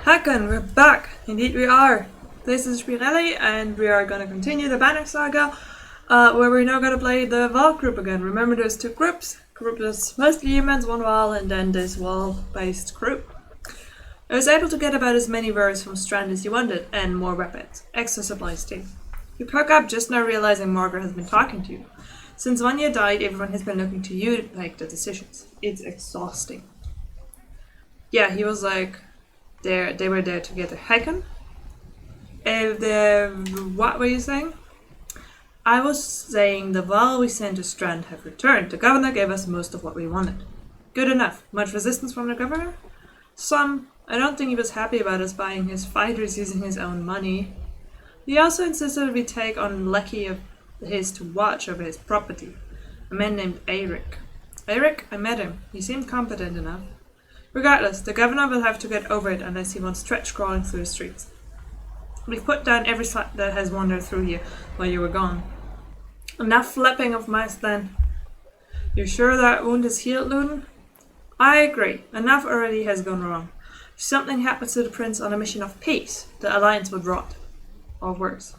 Hakan, we're back! Indeed we are! This is Spirelli and we are gonna continue the Banner Saga, where we're now gonna play the Val group again. Remember there's two groups. Group is mostly humans, one Val, and then this Val-based group. I was able to get about as many wares from Strand as you wanted, and more weapons. Extra supplies too. You perk up just now realizing Margaret has been talking to you. Since Vanya died, everyone has been looking to you to make the decisions. It's exhausting. Yeah, he was like, they were there together. Hakan? What were you saying? I was saying the Val we sent to Strand have returned. The governor gave us most of what we wanted. Good enough. Much resistance from the governor? Some. I don't think he was happy about us buying his fighters using his own money. He also insisted we take on lackey of his to watch over his property. A man named Eric. Eric? I met him. He seemed competent enough. Regardless, the governor will have to get over it unless he wants Stretch crawling through the streets. We've put down every slut that has wandered through here while you were gone. Enough flapping of mice then. You sure that wound is healed, Luden? I agree. Enough already has gone wrong. If something happens to the prince on a mission of peace, the alliance would rot. Or worse.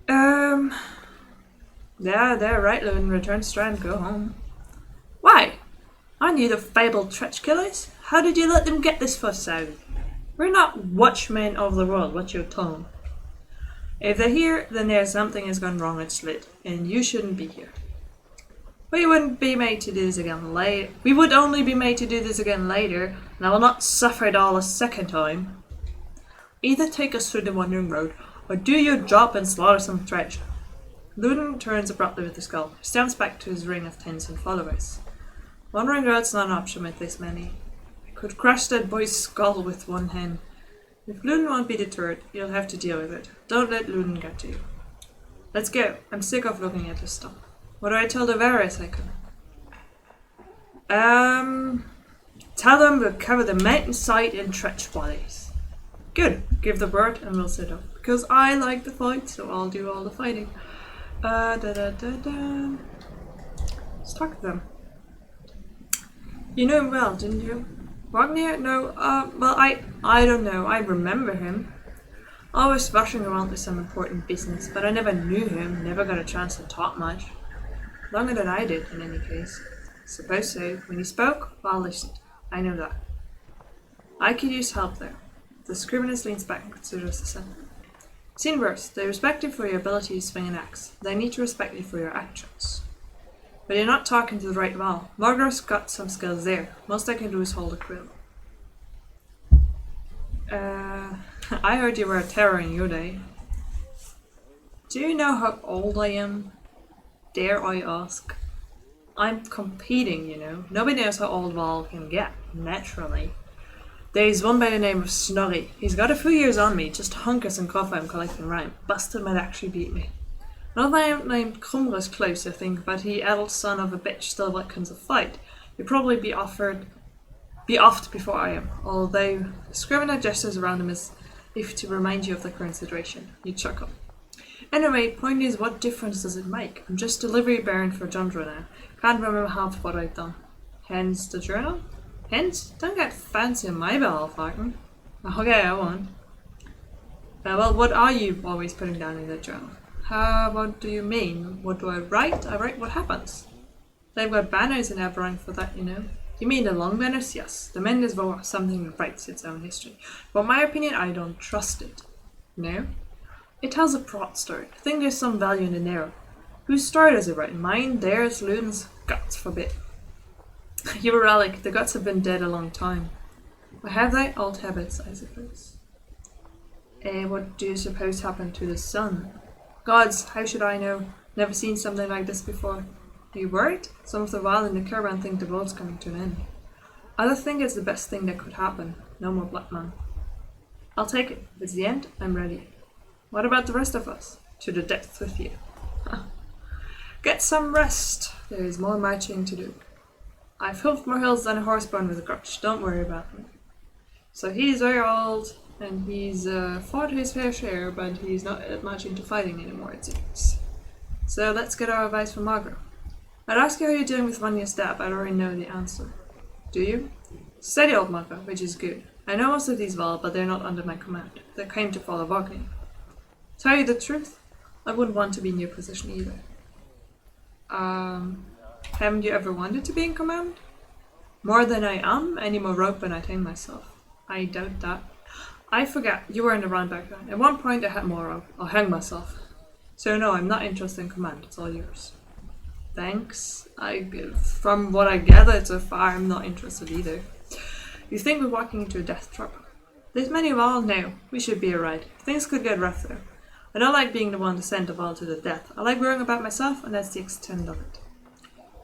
Yeah, they're right, Luden. Return to Strand, go home. Why? Aren't you the fabled Tretch killers? How did you let them get this far south? We're not watchmen of the world, what's your tone? If they're here, then there's something has gone wrong at Slit, and you shouldn't be here. We wouldn't be made to do this again later. We would only be made to do this again later, and I will not suffer it all a second time. Either take us through the wandering road, or do your job and slaughter some Tretch. Luden turns abruptly with the skull, stamps back to his ring of tents and followers. Wandering road's not an option with this many. I could crush that boy's skull with one hand. If Luden won't be deterred, you'll have to deal with it. Don't let Luden get to you. Let's go. I'm sick of looking at this stuff. What do I tell the Varys I can? Tell them we'll cover the mountainside in Tretch bodies. Good. Give the word and we'll sit up. Because I like the fight, so I'll do all the fighting. Let's talk to them. You knew him well, didn't you? Wagner? No, well, I don't know. I remember him. Always rushing around with some important business, but I never knew him, never got a chance to talk much. Longer than I did, in any case. Suppose so. When he spoke, well, listened. I know that. I could use help there. The scrivener leans back and considers the sentence. Seen worse, they respect you for your ability to swing an axe. They need to respect you for your actions. But you're not talking to the right Val. Margaret's got some skills there. Most I can do is hold a quill. I heard you were a terror in your day. Do you know how old I am? Dare I ask? I'm competing, you know. Nobody knows how old Val can get, naturally. There's one by the name of Snorri. He's got a few years on me, just hunkers and coffee I'm collecting rhyme. Busted might actually beat me. Another named Crumler's close, I think, but he adult son of a bitch still welcomes a fight. He'll probably be offed before I am, although the scrivener gestures around him as if to remind you of the current situation. You chuckle. Anyway, point is, what difference does it make? I'm just delivery baron for Jundra now. Can't remember half what I've done. Hence the journal? Hence? Don't get fancy on my bell, Falcon. Okay, I won't. Well, what are you always putting down in that journal? What do you mean? What do I write? I write what happens. They've got banners in Eberron for that, you know. You mean the long banners? Yes. The men is something that writes its own history. But in my opinion, I don't trust it. No? It tells a plot story. I think there's some value in the narrative. Whose story does it write? Mine? Theirs? Luden's? Gods forbid. You're a relic. The gods have been dead a long time. But have they? Old habits, I suppose. What do you suppose happened to the sun? Gods, how should I know? Never seen something like this before. Are you worried? Some of the wild in the caravan think the world's coming to an end. Others think it's the best thing that could happen. No more black man. I'll take it. If it's the end, I'm ready. What about the rest of us? To the depths with you. Get some rest. There is more marching to do. I've hoofed more hills than a horse born with a crutch. Don't worry about me. So he's very old, and he's fought his fair share, but he's not much into fighting anymore, it seems. So let's get our advice from Margaret. I'd ask you how you're doing with Vanya's dad, but I already know the answer. Do you? Steady, old mother, which is good. I know most of these well, but they're not under my command. They came to follow Wagner. Tell you the truth, I wouldn't want to be in your position either. Haven't you ever wanted to be in command? More than I am? Any more rope than I'd hang myself. I doubt that. I forget, you were in the run back then. At one point I had more rope. I'll hang myself. So no, I'm not interested in command. It's all yours. Thanks. From what I gathered so far, I'm not interested either. You think we're walking into a death trap? There's many of all now. We should be alright. Things could get rough though. I don't like being the one to send the ball to the death. I like worrying about myself, and that's the extent of it.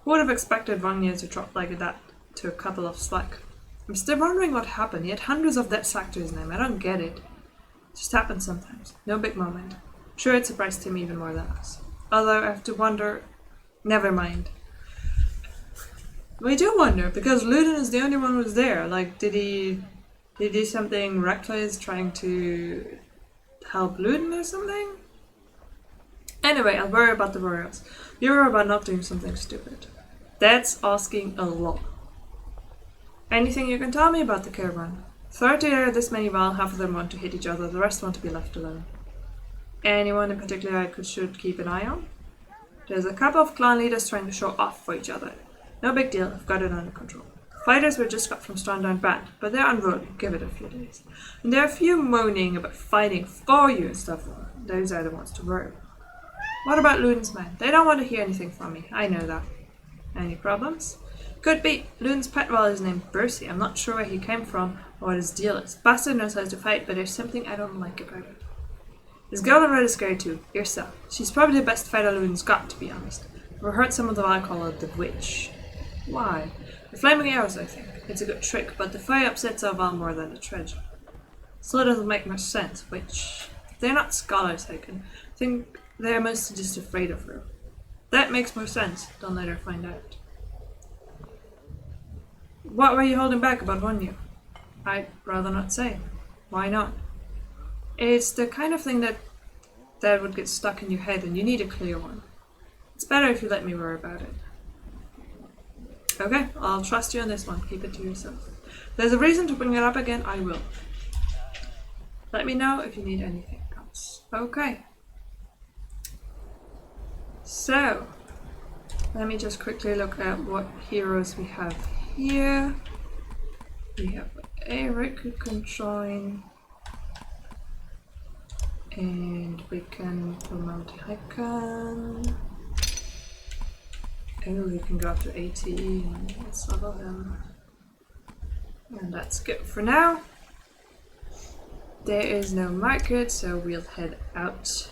Who would have expected Vanya to drop like that to a couple of slack? I'm still wondering what happened. He had hundreds of death sacked to his name. I don't get it. It just happens sometimes. No big moment. Sure, it surprised him even more than us. Although I have to wonder. Never mind. We do wonder, because Luden is the only one who's there. Like, did he do something reckless trying to help Luden or something? Anyway, I'll worry about the Royals. You worry about not doing something stupid. That's asking a lot. Anything you can tell me about the caravan? 30 are this many while, half of them want to hit each other, the rest want to be left alone. Anyone in particular I should keep an eye on? There's a couple of clan leaders trying to show off for each other. No big deal, I've got it under control. Fighters were just got from Stranddown Band, but they're unruly, give it a few days. And there are a few moaning about fighting for you and stuff. Those are the ones to worry about. What about Luden's men? They don't want to hear anything from me, I know that. Any problems? Could be. Luden's pet wall is named Bercy. I'm not sure where he came from or what his deal is. Bastard knows how to fight, but there's something I don't like about it. His girl in red is scary too, Irsa. She's probably the best fighter Luden's got, to be honest. I've heard some of the I call her the witch. Why? The flaming arrows, I think. It's a good trick, but the fire upsets our Val more than the treasure. Still doesn't make much sense, which... They're not scholars, I can think they're mostly just afraid of her. That makes more sense. Don't let her find out. What were you holding back about Vanya? I'd rather not say. Why not? It's the kind of thing that would get stuck in your head and you need a clear one. It's better if you let me worry about it. Okay, I'll trust you on this one. Keep it to yourself. If there's a reason to bring it up again, I will. Let me know if you need anything else. Okay. So, let me just quickly look at what heroes we have here. We have Eric who can join. And we can promote Hakan. Oh, we can go up to 80 and let's level him. And that's good for now. There is no market, so we'll head out.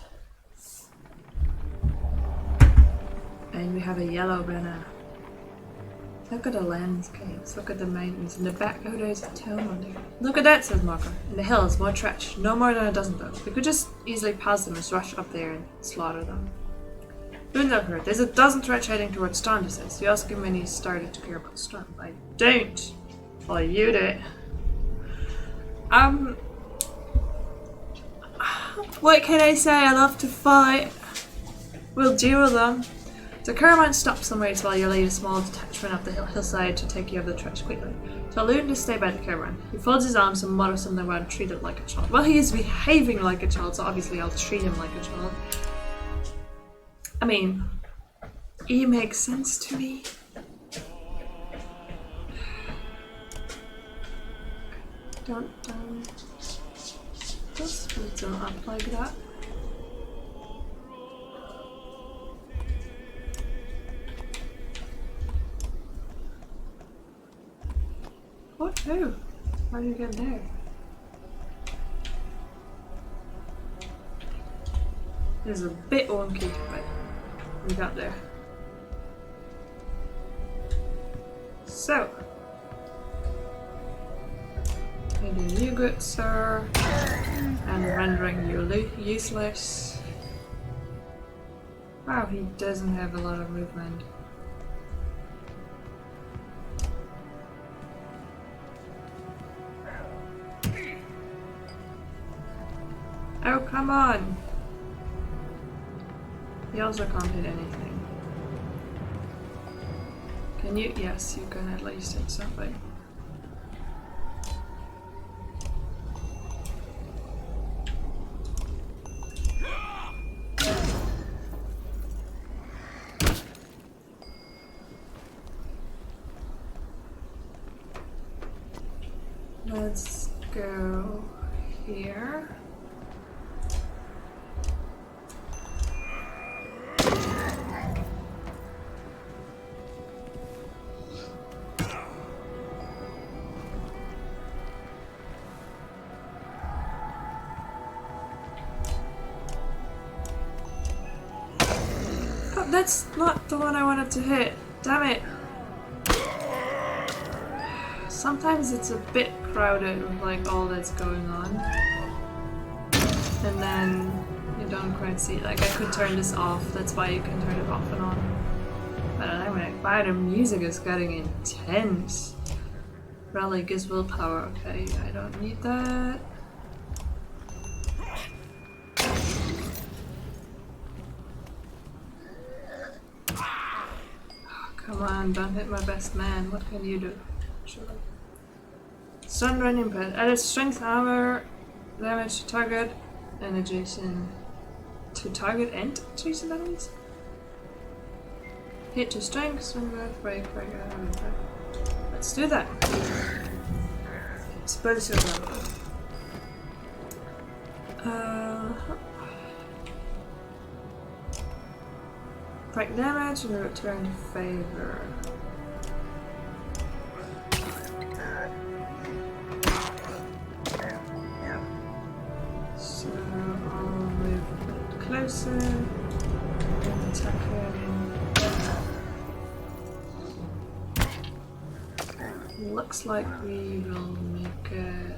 And we have a yellow banner. Look at the landscapes, look at the mountains. In the back, oh, there's a town on there. Look at that, says Marco. In the hills, more trash. No more than a dozen though. We could just easily pass them and rush up there and slaughter them. Don't look hurt. There's a dozen trash heading towards Strand, he says. You ask him when he started to care about Strand. I don't. Well, you did. What can I say? I love to fight. We'll deal with them. The caravan stops somewhere while you lead a small detachment up the hillside to take you over the trash quickly. Tell Luden to stay by the caravan. He folds his arms and mutters something about treated like a child. Well, he is behaving like a child, so obviously I'll treat him like a child. I mean, he makes sense to me. Don't split them up like that. What? Oh, how do you get there? It's a bit wonky, but we got there. So, making you good, sir, and rendering you useless. Wow, he doesn't have a lot of movement. Oh, come on! He also can't hit anything. Can you? Yes, you can at least hit something. Let's go here. Oh, that's not the one I wanted to hit. Damn it. Sometimes it's a bit crowded with like all that's going on. And then you don't quite see it. Like I could turn this off, that's why you can turn it off and on. But anyway, wow, the music is getting intense. Rally gives willpower, okay, I don't need that. Oh, come on, don't hit my best man, what can you do? Sure. Sun running pad. Added strength armor, damage to target, and adjacent to target and adjacent enemies. Hit to strength, swing back, break. Let's do that. Suppose break damage and return to favor. So I'll move a bit closer and attack him. Looks like we will make it.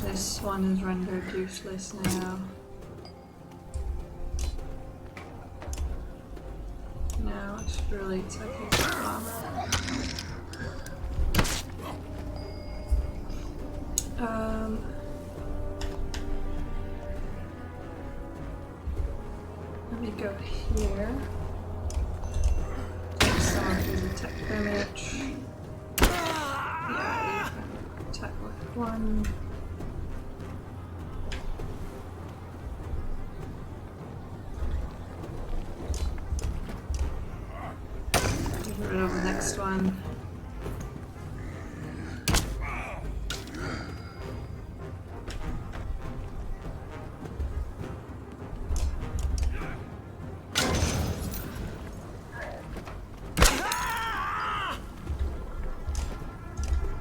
This one is rendered useless now. Now it's really attacking the armor. Let me go here. Take some of his attack damage. Yeah, you can attack with one. Get rid of the next one.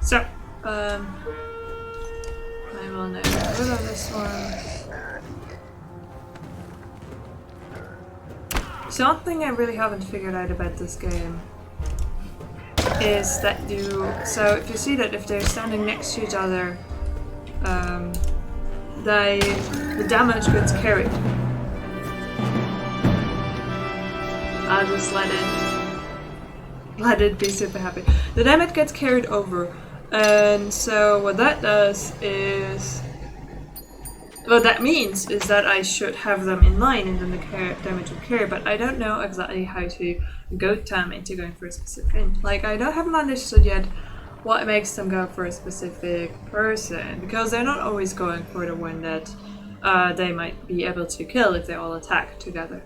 So, I will now get rid of this one. So one thing I really haven't figured out about this game is that so if you see that if they're standing next to each other, the damage gets carried. I'll just let it be super happy. The damage gets carried over. And so what that does is, what that means is that I should have them in line and then the damage will carry, but I don't know exactly how to goat them into going for a specific thing. Like I haven't understood yet what makes them go for a specific person, because they're not always going for the one that they might be able to kill if they all attack together.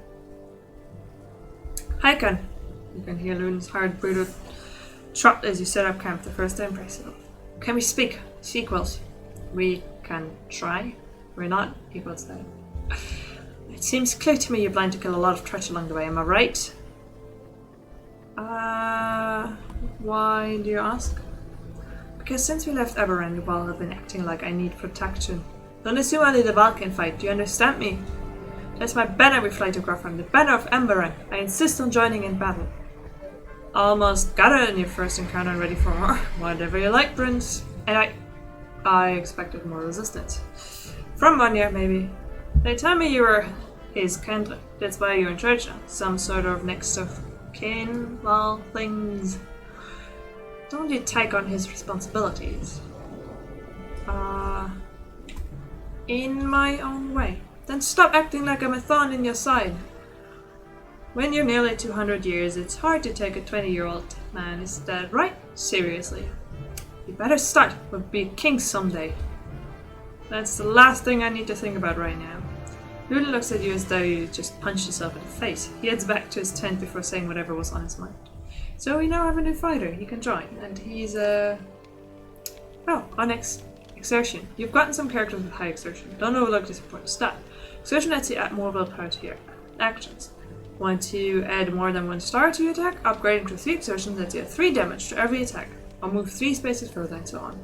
Hi Ken. You can hear Luna's heart brutal trot as you set up camp the first time. Can we speak? Sequels. We can try. We're not equals though. It seems clear to me you plan to kill a lot of trash along the way, am I right? Why do you ask? Because since we left Eberron, you all have been acting like I need protection. Don't assume only the Val can fight, do you understand me? That's my banner we fly to Grafram, the banner of Emberon. I insist on joining in battle. Almost got it in your first encounter, ready for more. Whatever you like, Prince. And I expected more resistance. From Vanya, maybe. They tell me you were his kind. That's why you're in charge now. Some sort of next of kin, well, things. Don't you take on his responsibilities? In my own way. Then stop acting like I'm a thorn in your side. When you're nearly 200 years, it's hard to take a 20-year-old man. Is that right? Seriously. You better start. We'll be king someday. That's the last thing I need to think about right now. Luna looks at you as though you just punched yourself in the face. He heads back to his tent before saying whatever was on his mind. So we now have a new fighter. He can join, and he's on exertion. You've gotten some characters with high exertion. Don't overlook this important stat. Exertion lets you add more willpower to your actions. Want to add more than 1 star to your attack? Upgrading to 3 exertion lets you add 3 damage to every attack. I'll move 3 spaces further and so on.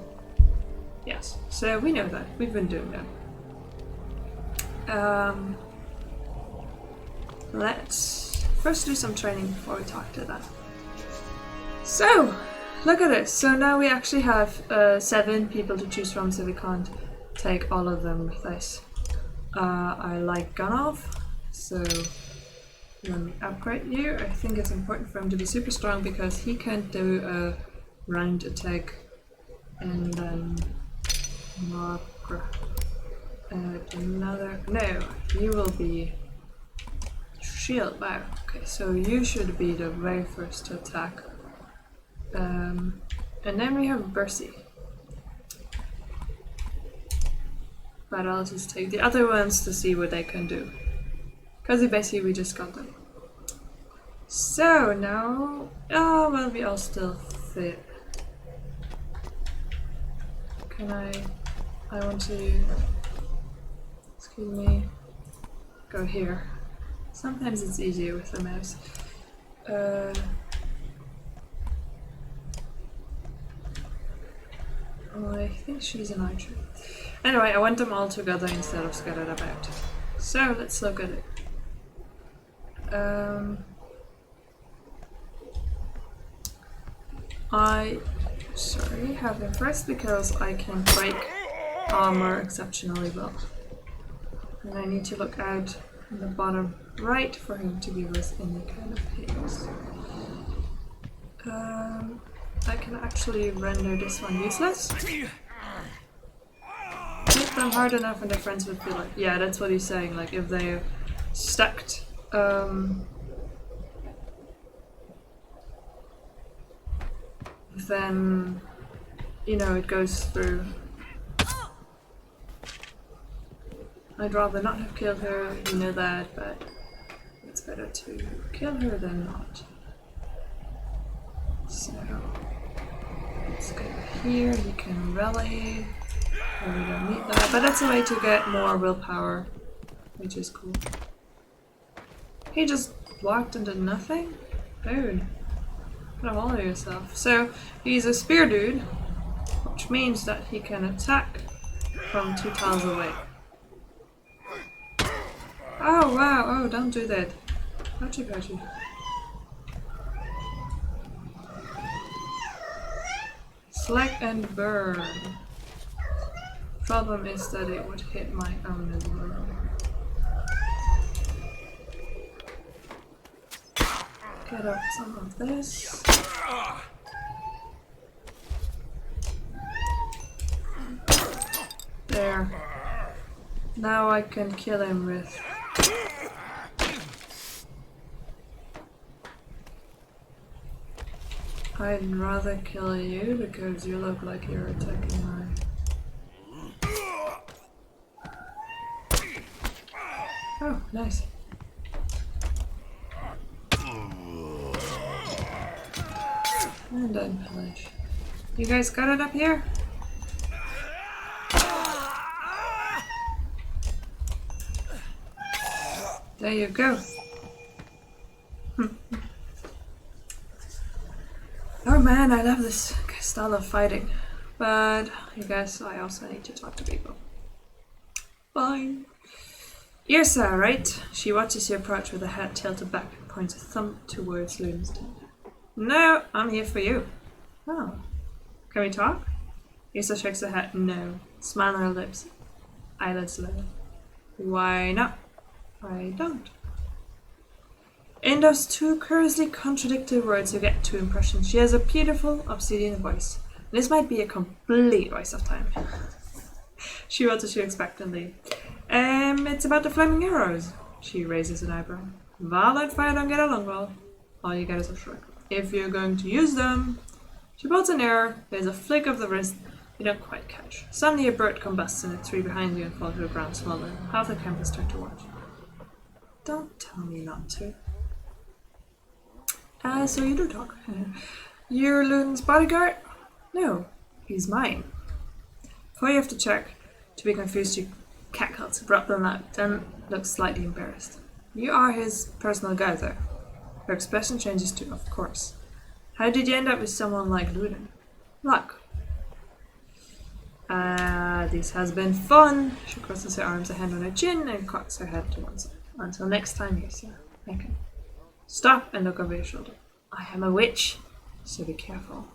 Yes, so we know that. We've been doing that. Let's first do some training before we talk to them. So, look at this. So now we actually have 7 people to choose from, so we can't take all of them with us. I like Gunnolf, so let me upgrade you. I think it's important for him to be super strong because he can't do a round attack and then another. No, you will be shield. Wow. Okay, so you should be the very first to attack. And then we have Bercy. But I'll just take the other ones to see what they can do. Because basically we just got them. So now, oh well, we all still fit. Can I want to, excuse me, go here. Sometimes it's easier with the mouse. I think she's an archer. Anyway, I want them all together instead of scattered about. So let's look at it. I have him first because I can break armor exceptionally well. And I need to look out in the bottom right for him to be with any kind of haze. I can actually render this one useless. Hit them hard enough and their friends would feel like, yeah, that's what he's saying, like if they're stacked, then, you know, it goes through. I'd rather not have killed her, you know that, but it's better to kill her than not. So, let's go here, you can rally. We don't need that, but that's a way to get more willpower, which is cool. He just walked into nothing? Dude, put a hole in yourself. So, he's a spear dude, which means that he can attack from 2 tiles away. Oh wow, oh don't do that. Gotcha. Slack and burn. Problem is that it would hit my own as well. Get off some of this. There. Now I can kill him with... I'd rather kill you because you look like you're attacking my... Oh, nice. And then pillage. You guys got it up here? There you go. Oh man, I love this style of fighting. But I guess I also need to talk to people. Bye. Irsa, right? She watches you approach with a head tilted back and points a thumb towards Luna's tent. No, I'm here for you. Oh. Can we talk? Irsa shakes her head. No. Smile on her lips. Eyelids low. Why not? I don't. In those 2 curiously contradictory words you get 2 impressions. She has a beautiful obsidian voice. This might be a complete waste of time. She watches you expectantly. It's about the flaming arrows. She raises an eyebrow. Val and fire don't get along well. All you get is a shrug. If you're going to use them... She bolts an arrow. There's a flick of the wrist you don't quite catch. Suddenly a bird combusts in a tree behind you and falls to the ground smaller. Half the campus turn to watch. Don't tell me not to. So you do talk. You're Luden's bodyguard? No, he's mine. Before you have to check, to be confused, you cackles abruptly out, then looks slightly embarrassed. You are his personal guide there. Her expression changes too, of course. How did you end up with someone like Luden? Luck. This has been fun. She crosses her arms, a hand on her chin, and cocks her head to one side. Until next time, you sir. Okay. Stop and look over your shoulder. I am a witch, so be careful.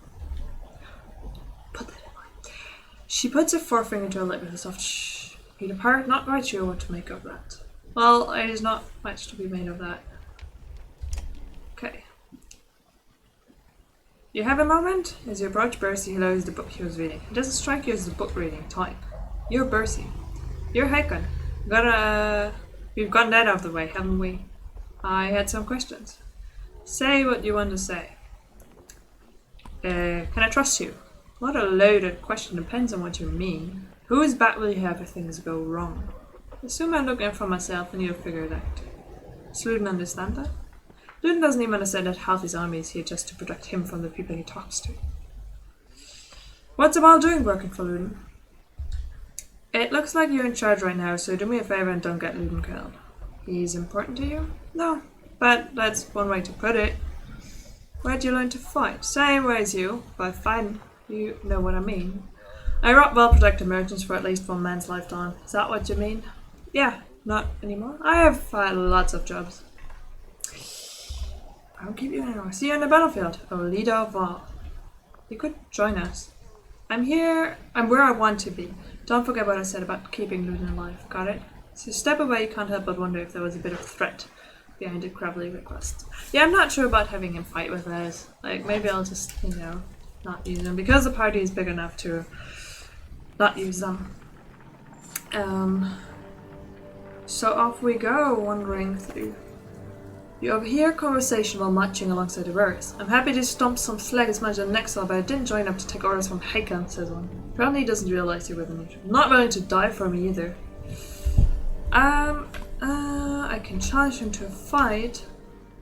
Put that in mind. She puts her forefinger to her lip with a soft shh. You depart, not quite sure what to make of that. Well, it is not much to be made of that. Okay. You have a moment? As you approach Bercy, he lowers the book he was reading. It doesn't strike you as the book reading type. You're Bercy. You're Haakon. We've gotten that out of the way, haven't we? I had some questions. Say what you want to say. Can I trust you? What a loaded question, depends on what you mean. Whose back will you have if things go wrong? Assume I'm looking for myself and you'll figure it out. Does Luden understand that? Luden doesn't even understand that half his army is here just to protect him from the people he talks to. What's Amal doing working for Luden? It looks like you're in charge right now, so do me a favor and don't get Luden killed. He's important to you? No, but that's one way to put it. Where'd you learn to fight? Same way as you. By fighting, you know what I mean. I robbed well-protected merchants for at least one man's lifetime. Is that what you mean? Yeah, not anymore. I have lots of jobs. I won't keep you anymore. See you on the battlefield. Oh, leader of all. You could join us. I'm here. I'm where I want to be. Don't forget what I said about keeping Luden alive. Got it? So step away, you can't help but wonder if there was a bit of threat behind the gravelly request. Yeah, I'm not sure about having him fight with us. Like, maybe I'll just, not use him. Because the party is big enough to not use them. So off we go, wandering through. You overhear conversation while marching alongside the warriors. I'm happy to stomp some slag as much as the next one, but I didn't join up to take orders from Haakon, says one. Apparently he doesn't realize you're with him. Not willing to die for me either. I can challenge him to a fight.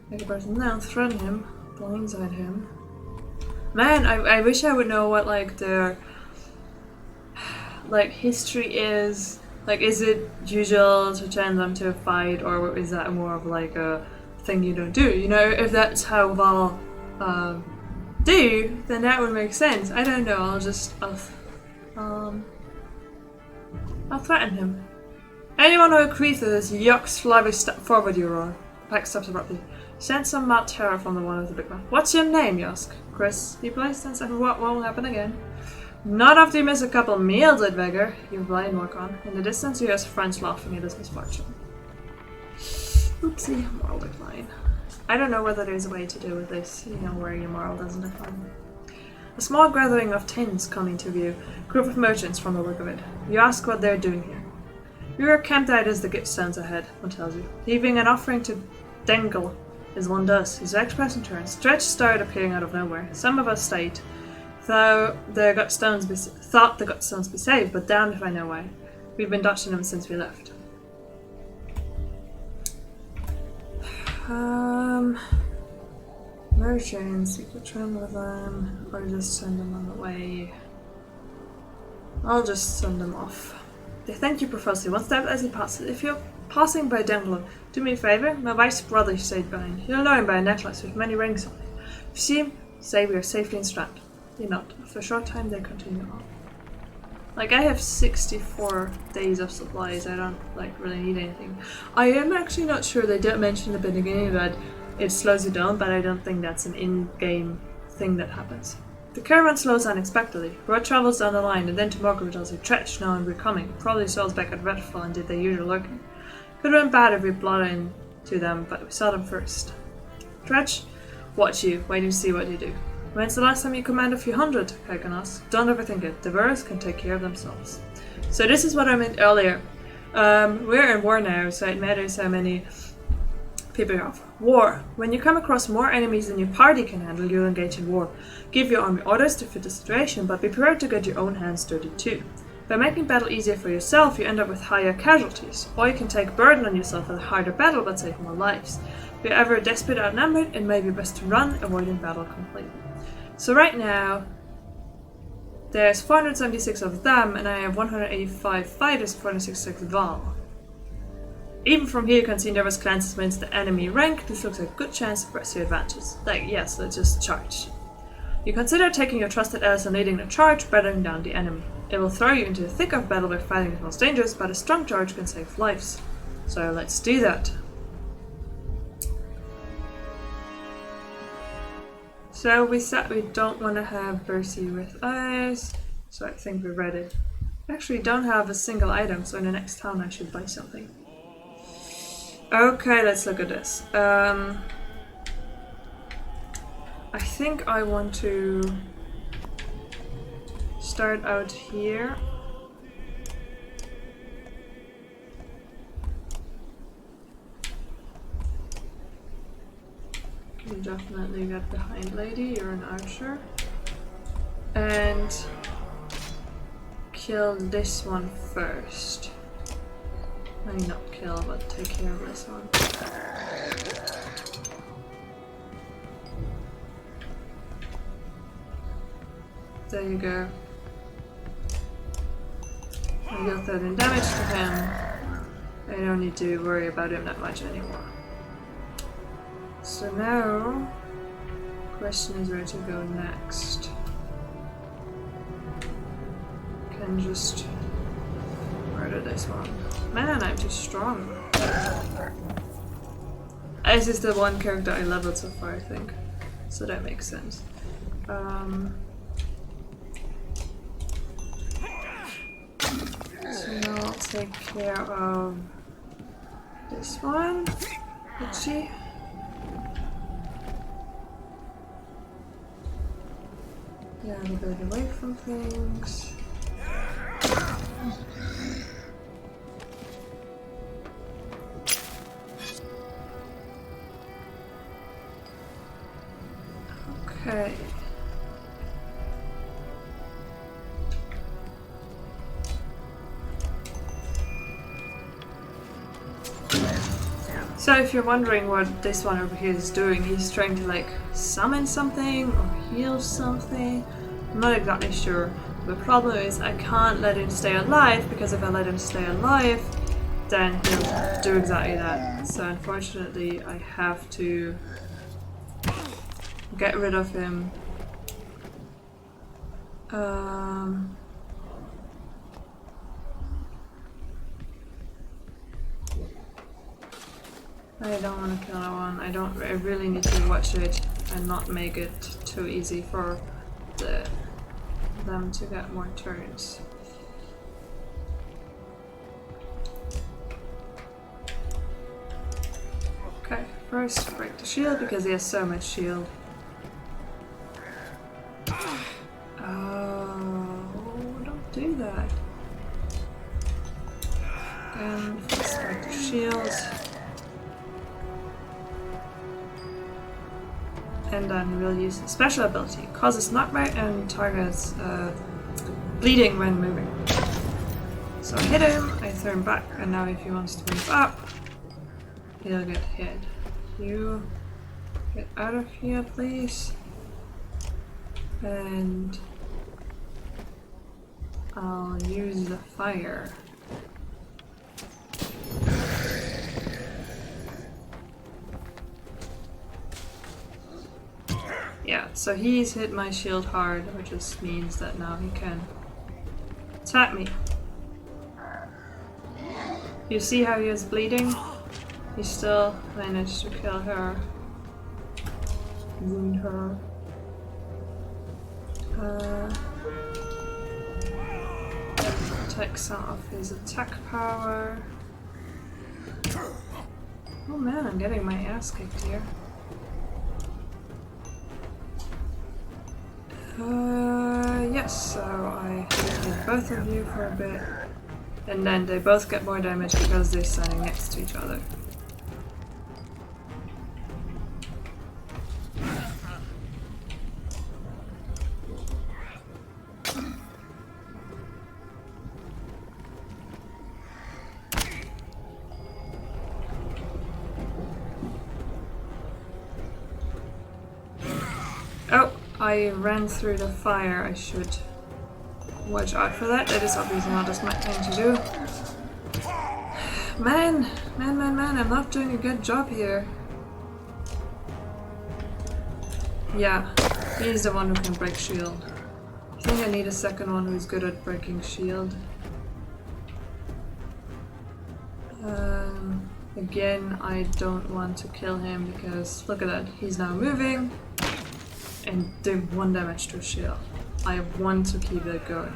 Make a person down, threaten him, blindside him. Man, I wish I would know what their history is. Is it usual to challenge them to a fight, or is that more of a thing you don't do? If that's how Val do, then that would make sense. I don't know. I'll threaten him. Anyone who agrees to this, yucks, fly step forward, you roar. Pack stops abruptly. Sense some mad terror from the one with the big mouth. What's your name, you ask? Chris. You play sense and what won't happen again? Not after you miss a couple meals, I'd beggar. You blind walk on. In the distance, you hear friends laughing at his misfortune. Oopsie, moral decline. I don't know whether there's a way to deal with this, where your moral doesn't decline. A small gathering of tins come into view, group of merchants from the look of it. You ask what they're doing here. We were camped out as the gift stands ahead, one tells you, leaving an offering to Dengle, as one does. His expression turns. Stretch started appearing out of nowhere. Some of us stayed, thought they got stones be saved, but damned if I know why. We've been dodging them since we left. Merchants, you could travel with them, or just send them on the way. I'll just send them off. They thank you profusely, one step as he passes. If you're passing by Dengle, do me a favour. My wife's brother stayed behind. You'll know him by a necklace with many rings on it. If you see him, say we are safely in Strand. You nod. For a short time, they continue on. I have 64 days of supplies. I don't, really need anything. I am actually not sure. They did mention at the beginning that it slows you down, but I don't think that's an in-game thing that happens. The caravan slows unexpectedly. Road travels down the line, and then to Margaret tells you, Tretch, knowing we're coming. Probably souls back at Redfall and did their usual lurking. Could have been bad if we blotted into them, but we saw them first. Tretch, watch you, waiting to see what you do. When's the last time you commanded a few hundred? Haakon asked. Don't overthink it. The Verus can take care of themselves. So this is what I meant earlier. We're in war now, so it matters how many people you have. War. When you come across more enemies than your party can handle, you'll engage in war. Give your army orders to fit the situation, but be prepared to get your own hands dirty too. By making battle easier for yourself, you end up with higher casualties, or you can take burden on yourself with a harder battle but save more lives. If you're ever desperate or outnumbered, it may be best to run, avoiding battle completely. So right now, there's 476 of them, and I have 185 fighters, 466 Val. Even from here you can see nervous glances against the enemy rank. This looks like a good chance to press your advantage. Like, yes, let's just charge. You consider taking your trusted allies and leading the charge, battering down the enemy. It will throw you into the thick of battle where fighting is most dangerous, but a strong charge can save lives. So let's do that. So we said we don't want to have Bercy with us, so I think we read it. We actually don't have a single item, so in the next town I should buy something. Okay, let's look at this. I think I want to start out here. Can definitely get behind lady, you're an archer. And kill this one first. I mean, not kill, but take care of this one. There you go. I dealt 13 damage to him. I don't need to worry about him that much anymore. So now, question is where to go next. Can just murder this one. Man, I'm too strong. This is the one character I leveled so far, I think. So that makes sense. So now I'll take care of this one. Let's see. Yeah, I'm going away from things. Okay. So if you're wondering what this one over here is doing, he's trying to like summon something or heal something. I'm not exactly sure. The problem is I can't let him stay alive, because if I let him stay alive, then he'll do exactly that. So unfortunately I have to get rid of him. I don't want to kill that one. I really need to watch it and not make it too easy for them to get more turns. Okay, first break the shield because he has so much shield. Oh, don't do that. And first break the shield. And then we'll use a special ability. Causes knockback and targets bleeding when moving. So I hit him, I throw him back, and now if he wants to move up, he'll get hit. You get out of here, please. And I'll use the fire. Yeah, so he's hit my shield hard, which just means that now he can attack me. You see how he is bleeding? He still managed to kill her, wound her. Take some of his attack power. Oh man, I'm getting my ass kicked here. Yes, so I hit both of you for a bit, and then they both get more damage because they're standing next to each other. Oh, I ran through the fire. I should watch out for that. That is obviously not a smart thing to do. Man, I'm not doing a good job here. Yeah, he's the one who can break shield. I think I need a second one who's good at breaking shield. Again, I don't want to kill him because look at that, he's now moving and did 1 damage to his shield. I want to keep that going.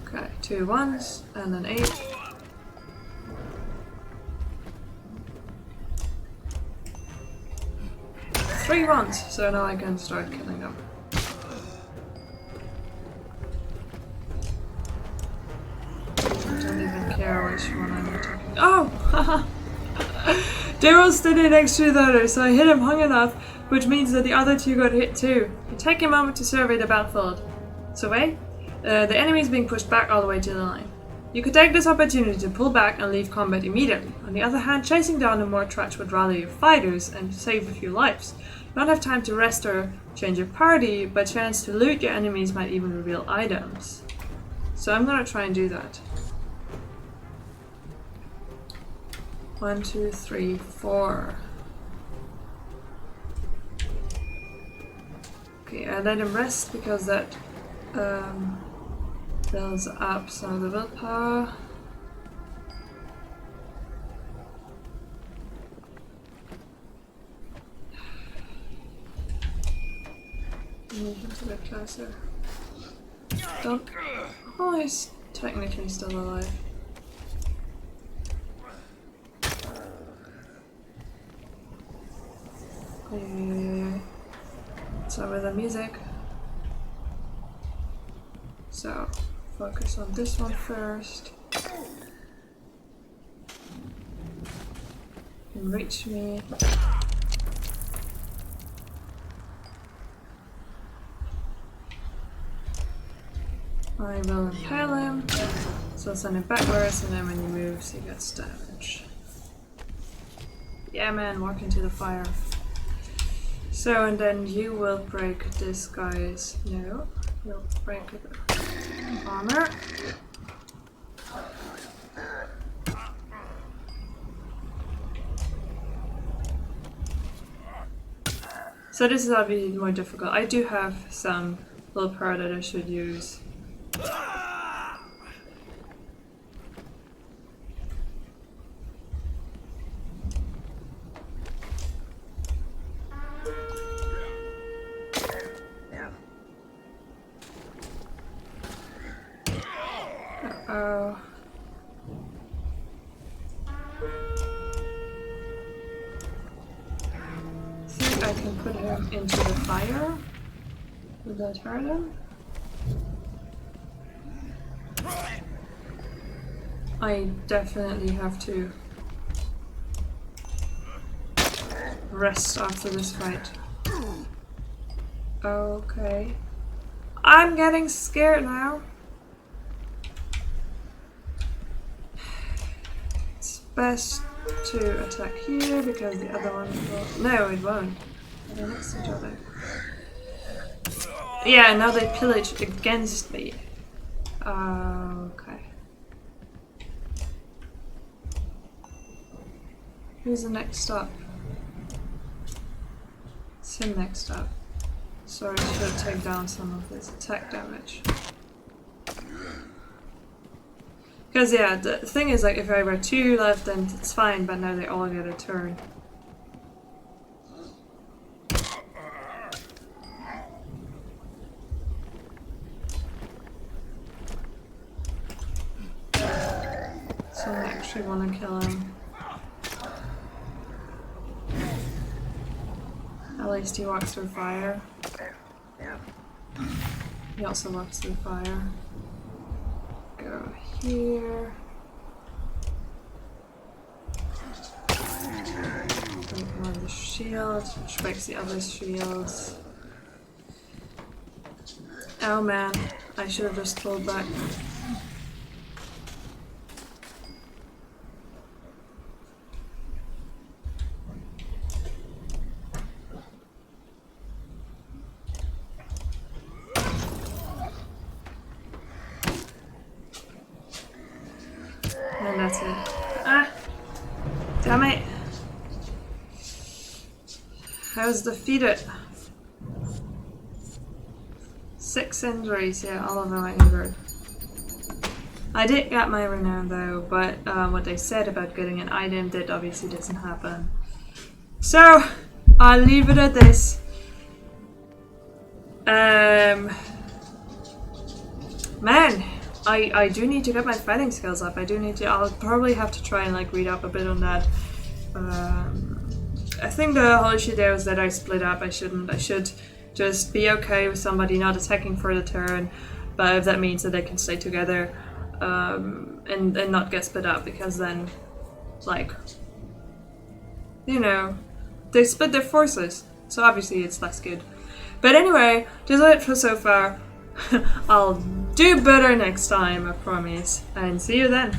Okay, 2 1s and then 8. Three 1s, so now I can start killing them. I don't even care which one I'm attacking. Oh! They were standing next to the other, so I hit him hung enough, which means that the other 2 got hit too. You take a moment to survey the battlefield. Survey? The enemy is being pushed back all the way to the line. You could take this opportunity to pull back and leave combat immediately. On the other hand, chasing down the more trash would rally your fighters and save a few lives. You don't have time to rest or change your party, but chance to loot your enemies might even reveal items. So I'm gonna try and do that. 1, 2, 3, 4. Okay, I let him rest because that builds up some of the willpower. Move him a bit closer. Don't. Oh, he's technically still alive. So with the music. So focus on this one first. And reach me. I will impale him. So send him backwards, and then when he moves, he gets damage. Yeah, man, walk into the fire. So, and then you will break this guy's. No, you'll break the armor. So this is obviously more difficult. I do have some willpower that I should use. Uh-oh. I think I can put him into the fire. Would that hurt him? I definitely have to rest after this fight. Okay. I'm getting scared now. It's best to attack here because the other one will... No, it won't. They're next to each other. Yeah, now they pillage against me. Okay. Who's the next stop? It's him next up. So I should take down some of his attack damage. Because yeah, the thing is, like, if I were 2 left then it's fine, but now they all get a turn. So I actually want to kill him. At least he walks through fire. He also walks through fire. Go here. Break one of the shields, which breaks the other shields. Oh man, I should have just pulled back. was defeated. 6 injuries, yeah, all of them are injured. I did get my renown though, but what they said about getting an item did obviously doesn't happen. So, I'll leave it at this. Man, I do need to get my fighting skills up. I'll probably have to try and like read up a bit on that. I think the whole issue there was that I split up. I should just be okay with somebody not attacking for the turn, but if that means that they can stay together and not get split up, because then, like, you know, they split their forces, so obviously it's less good. But anyway, that's it for so far. I'll do better next time, I promise, and see you then.